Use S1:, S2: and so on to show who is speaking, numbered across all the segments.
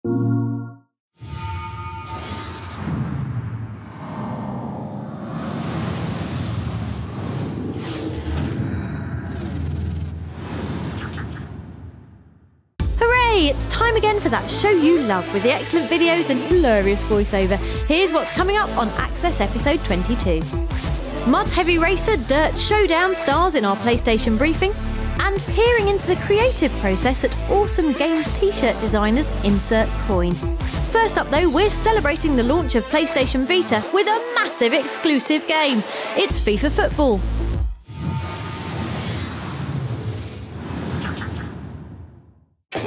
S1: It's time again for that show you love with the excellent videos and hilarious voiceover. Here's what's coming up on Access episode 22. Mud Heavy Racer Dirt Showdown stars in our PlayStation briefing, and peering into the creative process at Awesome Games t-shirt designers Insert Coin. First up though, we're celebrating the launch of PlayStation Vita with a massive exclusive game. It's FIFA Football.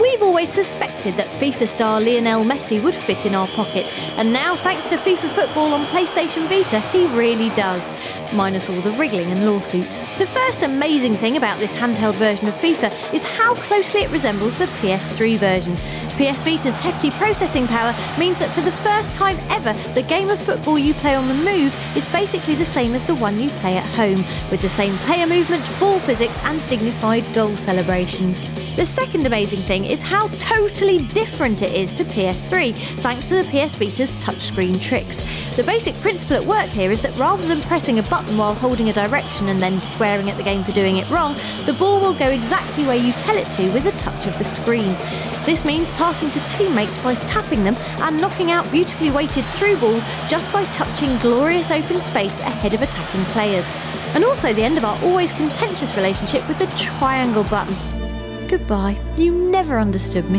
S1: We've always suspected that FIFA star Lionel Messi would fit in our pocket, and now thanks to FIFA Football on PlayStation Vita, he really does, minus all the wriggling and lawsuits. The first amazing thing about this handheld version of FIFA is how closely it resembles the PS3 version. PS Vita's hefty processing power means that for the first time ever, the game of football you play on the move is basically the same as the one you play at home, with the same player movement, ball physics and dignified goal celebrations. The second amazing thing is how totally different it is to PS3, thanks to the PS Vita's touchscreen tricks. The basic principle at work here is that rather than pressing a button while holding a direction and then swearing at the game for doing it wrong, the ball will go exactly where you tell it to with a touch of the screen. This means passing to teammates by tapping them and knocking out beautifully weighted through balls just by touching glorious open space ahead of attacking players. And also the end of our always contentious relationship with the triangle button. Goodbye, you never understood me.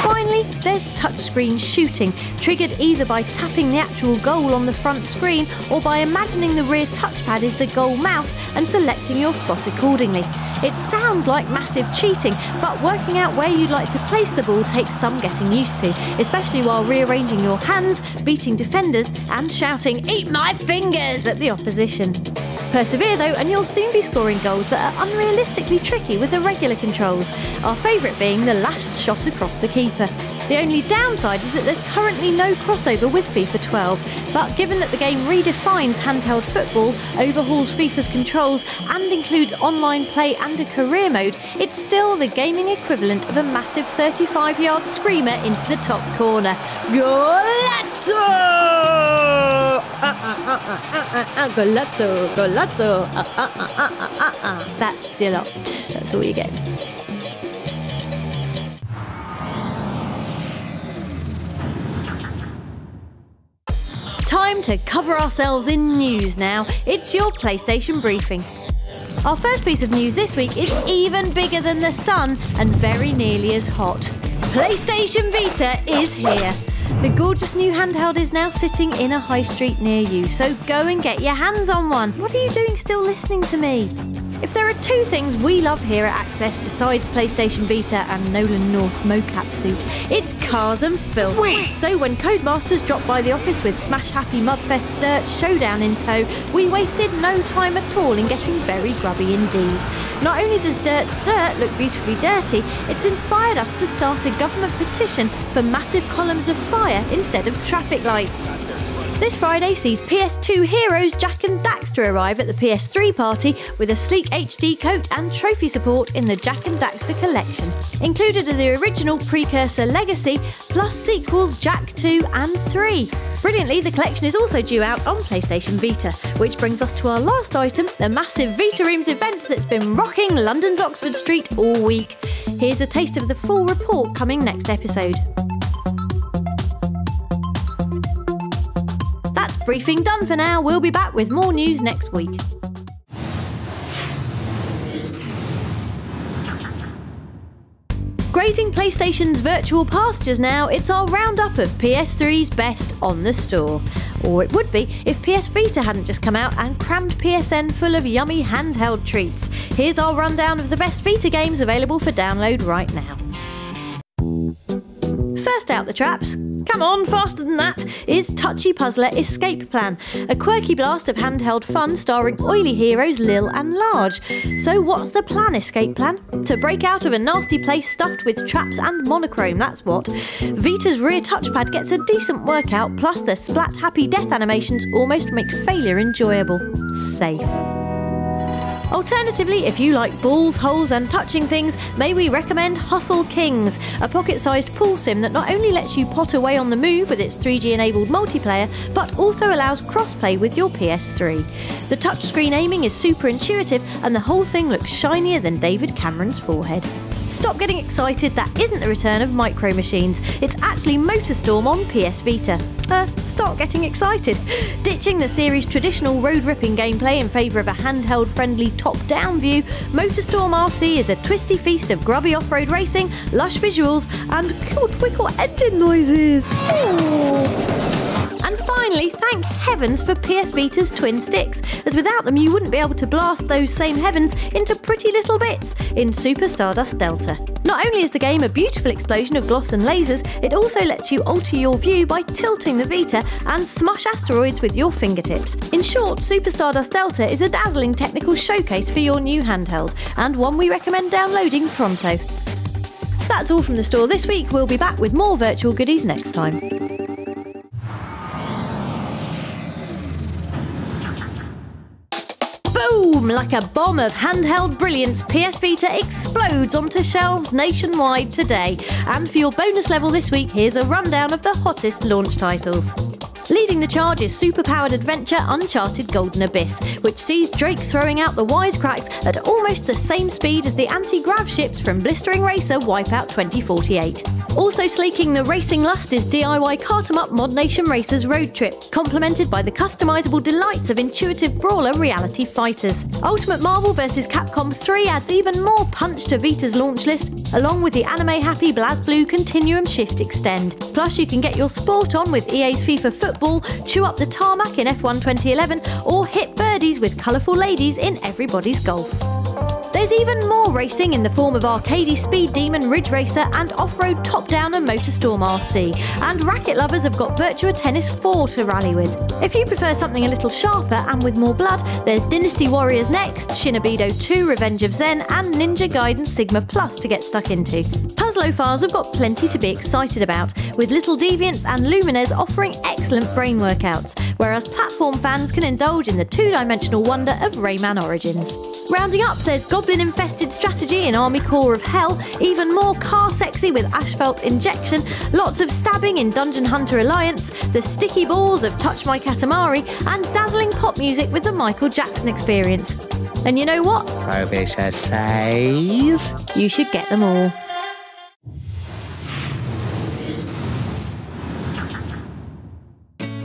S1: Finally, there's touchscreen shooting, triggered either by tapping the actual goal on the front screen or by imagining the rear touchpad is the goal mouth and selecting your spot accordingly. It sounds like massive cheating, but working out where you'd like to place the ball takes some getting used to, especially while rearranging your hands, beating defenders and shouting, "Eat my fingers!" at the opposition. Persevere though and you'll soon be scoring goals that are unrealistically tricky with the regular controls, our favourite being the lashed shot across the keeper. The only downside is that there's currently no crossover with FIFA 12, but given that the game redefines handheld football, overhauls FIFA's controls and includes online play and a career mode, it's still the gaming equivalent of a massive 35-yard screamer into the top corner. Golazzo! Golazzo, golazzo, That's your lot. That's all you get. Time to cover ourselves in news now. It's your PlayStation briefing. Our first piece of news this week is even bigger than the sun and very nearly as hot. PlayStation Vita is here. The gorgeous new handheld is now sitting in a high street near you, so go and get your hands on one. What are you doing still listening to me? If there are two things we love here at Access besides PlayStation Vita and Nolan North mocap suit, it's cars and filth. Sweet. So when Codemasters dropped by the office with Smash Happy Mudfest Dirt Showdown in tow, we wasted no time at all in getting very grubby indeed. Not only does Dirt's dirt look beautifully dirty, it's inspired us to start a government petition for massive columns of fire instead of traffic lights. This Friday sees PS2 heroes Jack and Daxter arrive at the PS3 party with a sleek HD coat and trophy support in the Jack and Daxter collection. Included are the original precursor Legacy, plus sequels Jack 2 and 3. Brilliantly, the collection is also due out on PlayStation Vita, which brings us to our last item, the massive Vita Rooms event that's been rocking London's Oxford Street all week. Here's a taste of the full report coming next episode. That's briefing done for now. We'll be back with more news next week. Grazing PlayStation's virtual pastures now, it's our roundup of PS3's best on the store. Or it would be if PS Vita hadn't just come out and crammed PSN full of yummy handheld treats. Here's our rundown of the best Vita games available for download right now. First out the traps, come on, faster than that, is Touchy Puzzler Escape Plan, a quirky blast of handheld fun starring oily heroes Lil and Large. So what's the plan, Escape Plan? To break out of a nasty place stuffed with traps and monochrome, that's what. Vita's rear touchpad gets a decent workout, plus the splat-happy death animations almost make failure enjoyable. Safe. Alternatively, if you like balls, holes and touching things, may we recommend Hustle Kings, a pocket-sized pool sim that not only lets you pot away on the move with its 3G-enabled multiplayer, but also allows cross-play with your PS3. The touchscreen aiming is super intuitive and the whole thing looks shinier than David Cameron's forehead. Stop getting excited, that isn't the return of Micro Machines. It's actually MotorStorm on PS Vita. Start getting excited. Ditching the series' traditional road-ripping gameplay in favour of a handheld-friendly top-down view, MotorStorm RC is a twisty feast of grubby off-road racing, lush visuals and cute twinkle engine noises. Ooh. And finally, thank heavens for PS Vita's twin sticks, as without them you wouldn't be able to blast those same heavens into pretty little bits in Super Stardust Delta. Not only is the game a beautiful explosion of gloss and lasers, it also lets you alter your view by tilting the Vita and smush asteroids with your fingertips. In short, Super Stardust Delta is a dazzling technical showcase for your new handheld, and one we recommend downloading pronto. That's all from the store this week. We'll be back with more virtual goodies next time. Boom! Like a bomb of handheld brilliance, PS Vita explodes onto shelves nationwide today. And for your bonus level this week, here's a rundown of the hottest launch titles. Leading the charge is super-powered adventure Uncharted Golden Abyss, which sees Drake throwing out the wisecracks at almost the same speed as the anti-grav ships from blistering racer Wipeout 2048. Also sleeking the racing lust is DIY Kart-em-up Mod Nation Racers Road Trip, complemented by the customisable delights of intuitive brawler Reality Fighters. Ultimate Marvel vs Capcom 3 adds even more punch to Vita's launch list, along with the anime-happy BlazBlue Continuum Shift Extend. Plus you can get your sport on with EA's FIFA Football, chew up the tarmac in F1 2011, or hit birdies with colourful ladies in Everybody's Golf. There's even more racing in the form of arcadey Speed Demon Ridge Racer and off-road top-downer MotorStorm RC, and racket lovers have got Virtua Tennis 4 to rally with. If you prefer something a little sharper and with more blood, there's Dynasty Warriors Next, Shinobido 2 Revenge of Zen and Ninja Gaiden Sigma Plus to get stuck into. Puzzlophiles have got plenty to be excited about, with Little Deviants and Lumines offering excellent brain workouts, whereas platform fans can indulge in the two-dimensional wonder of Rayman Origins. Rounding up, there's Goblin-infested strategy in Army Corps of Hell, even more car sexy with Asphalt Injection, lots of stabbing in Dungeon Hunter Alliance, the sticky balls of Touch My Katamari, and dazzling pop music with the Michael Jackson Experience. And you know what?
S2: Frobisher says
S1: you should get them all.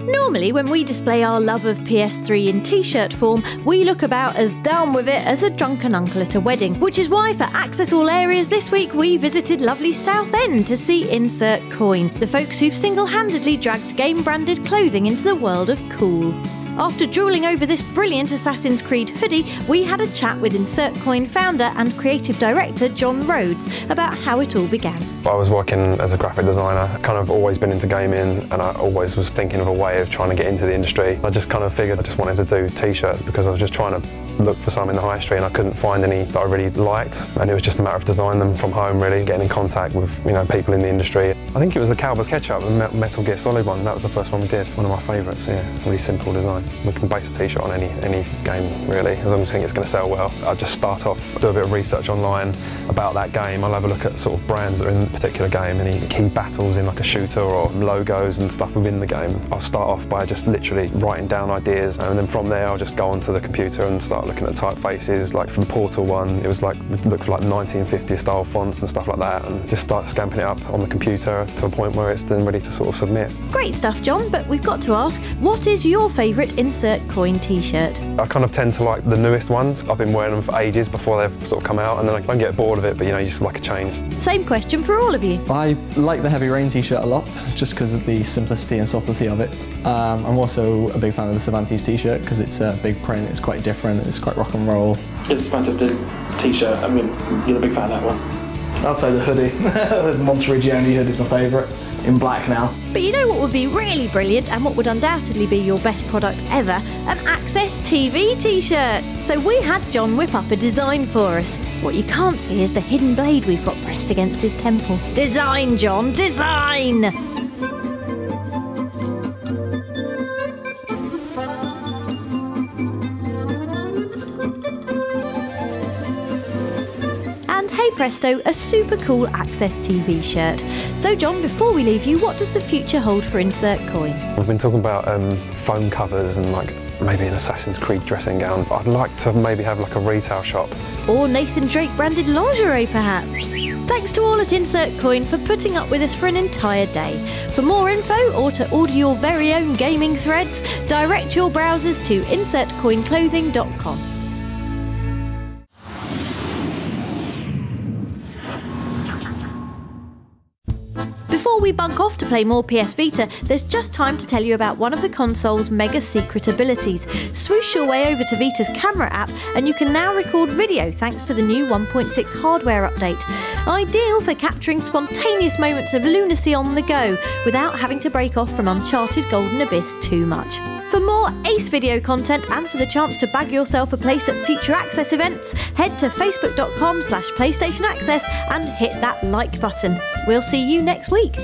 S1: Normally, when we display our love of PS3 in t-shirt form, we look about as down with it as a drunken uncle at a wedding, which is why for Access All Areas this week we visited lovely Southend to see Insert Coin, the folks who've single-handedly dragged game-branded clothing into the world of cool. After drooling over this brilliant Assassin's Creed hoodie, we had a chat with Insert Coin founder and creative director John Rhodes about how it all began.
S3: I was working as a graphic designer, kind of always been into gaming, and I always was thinking of a way of trying to get into the industry. I just kind of figured I just wanted to do t-shirts because I was just trying to look for some in the high street and I couldn't find any that I really liked, and it was just a matter of designing them from home really, getting in contact with people in the industry. I think it was the Cowboys Ketchup, the Metal Gear Solid one, that was the first one we did, one of my favourites, yeah, really simple design. We can base a t-shirt on any game really, as long as we think it's going to sell well. I'll just start off, do a bit of research online about that game. I'll have a look at sort of brands that are in a particular game, any key battles in like a shooter or logos and stuff within the game. I'll start off by just literally writing down ideas, and then from there I'll just go onto the computer and start looking at typefaces. Like for the Portal one, it was like, look for like 1950s style fonts and stuff like that, and just start scamping it up on the computer to a point where it's then ready to sort of submit. Great stuff, John, but we've got to ask, what is your favourite Insert Coin t-shirt? I kind of tend to like the newest ones. I've been wearing them for ages before they've sort of come out, and then I don't get bored of it, but you just like a change. Same question for all of you.
S4: I like the Heavy Rain t-shirt a lot, just because of the simplicity and subtlety of it. I'm also a big fan of the Cervantes t-shirt because it's a big print, it's quite different, it's quite rock and roll.
S5: It's a fantastic t-shirt. I mean, you're a big fan of that one.
S6: I'd say the hoodie. The Monteriggioni hoodie is my favourite, in black now.
S1: But you know what would be really brilliant and what would undoubtedly be your best product ever? An Access TV t-shirt. So we had John whip up a design for us. What you can't see is the hidden blade we've got pressed against his temple. Design, John, design! hey presto, a super cool Access TV shirt. So John, before we leave you, what does the future hold for Insert Coin?
S3: We've been talking about phone covers and like maybe an Assassin's Creed dressing gown. I'd like to maybe have like a retail shop.
S1: Or Nathan Drake branded lingerie perhaps? Thanks to all at Insert Coin for putting up with us for an entire day. For more info or to order your very own gaming threads, direct your browsers to insertcoinclothing.com. Before we bunk off to play more PS Vita, there's just time to tell you about one of the console's mega secret abilities. Swoosh your way over to Vita's camera app and you can now record video thanks to the new 1.6 hardware update. Ideal for capturing spontaneous moments of lunacy on the go without having to break off from Uncharted Golden Abyss too much. For more Ace video content and for the chance to bag yourself a place at future Access events, head to facebook.com/PlayStation Access and hit that like button. We'll see you next week.